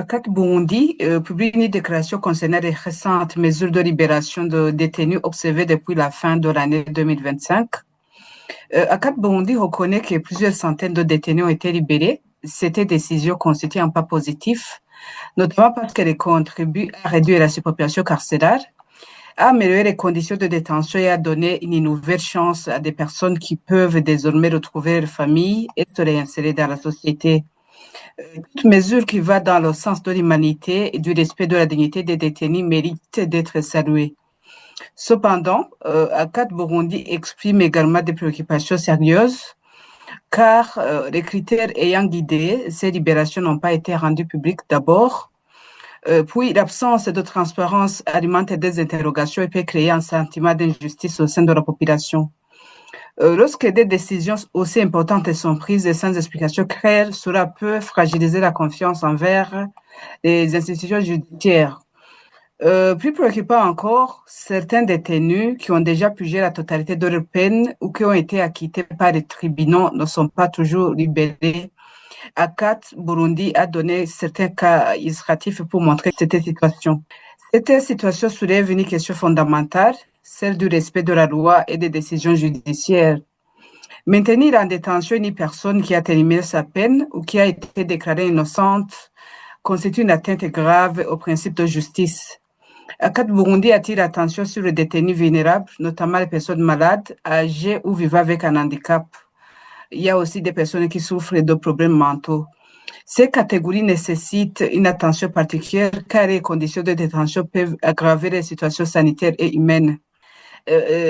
ACAT Burundi publie une déclaration concernant les récentes mesures de libération de détenus observées depuis la fin de l'année 2025. ACAT Burundi reconnaît que plusieurs centaines de détenus ont été libérés. Cette décision constitue un pas positif, notamment parce qu'elle contribue à réduire la surpopulation carcérale, à améliorer les conditions de détention et à donner une nouvelle chance à des personnes qui peuvent désormais retrouver leur famille et se réinsérer dans la société. Toute mesure qui va dans le sens de l'humanité et du respect de la dignité des détenus mérite d'être saluée. Cependant, ACAT Burundi exprime également des préoccupations sérieuses car les critères ayant guidé ces libérations n'ont pas été rendus publics d'abord. Puis l'absence de transparence alimente des interrogations et peut créer un sentiment d'injustice au sein de la population. Lorsque des décisions aussi importantes sont prises sans explication claire, cela peut fragiliser la confiance envers les institutions judiciaires. Plus préoccupant encore, certains détenus qui ont déjà purgé la totalité de leur peine ou qui ont été acquittés par les tribunaux ne sont pas toujours libérés. ACAT Burundi a donné certains cas illustratifs pour montrer cette situation. Cette situation soulève une question fondamentale, celle du respect de la loi et des décisions judiciaires. Maintenir en détention une personne qui a terminé sa peine ou qui a été déclarée innocente constitue une atteinte grave au principe de justice. ACAT Burundi attire l'attention sur les détenus vulnérables, notamment les personnes malades, âgées ou vivant avec un handicap. Il y a aussi des personnes qui souffrent de problèmes mentaux. Ces catégories nécessitent une attention particulière car les conditions de détention peuvent aggraver les situations sanitaires et humaines.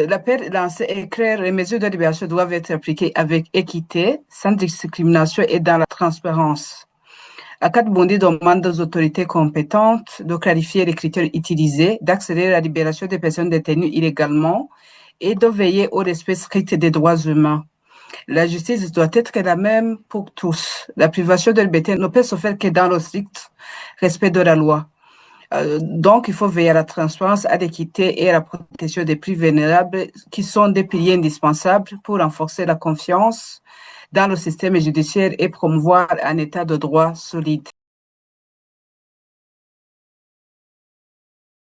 L'appel lancé est clair, les mesures de libération doivent être appliquées avec équité, sans discrimination et dans la transparence. ACAT Burundi demande aux autorités compétentes de clarifier les critères utilisés, d'accélérer la libération des personnes détenues illégalement et de veiller au respect strict des droits humains. La justice doit être la même pour tous. La privation de liberté ne peut se faire que dans le strict respect de la loi. Donc, il faut veiller à la transparence, à l'équité et à la protection des plus vulnérables qui sont des piliers indispensables pour renforcer la confiance dans le système judiciaire et promouvoir un état de droit solide.